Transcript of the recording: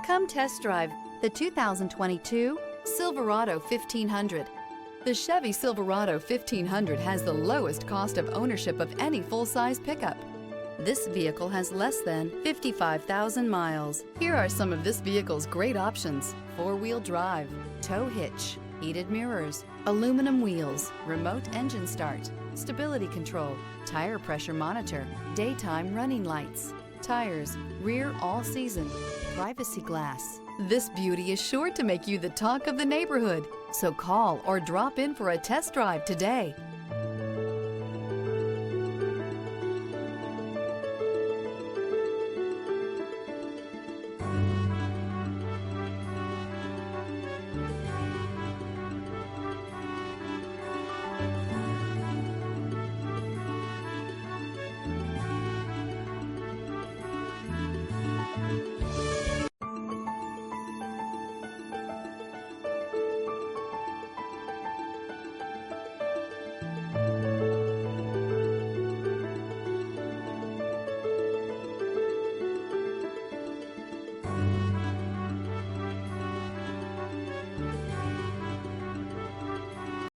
Come test drive the 2022 Silverado 1500. The Chevy Silverado 1500 has the lowest cost of ownership of any full-size pickup. This vehicle has less than 55,000 miles. Here are some of this vehicle's great options: four-wheel drive, tow hitch, heated mirrors, aluminum wheels, remote engine start, stability control, tire pressure monitor, daytime running lights, tires, rear all-season, privacy glass. This beauty is sure to make you the talk of the neighborhood. So call or drop in for a test drive today.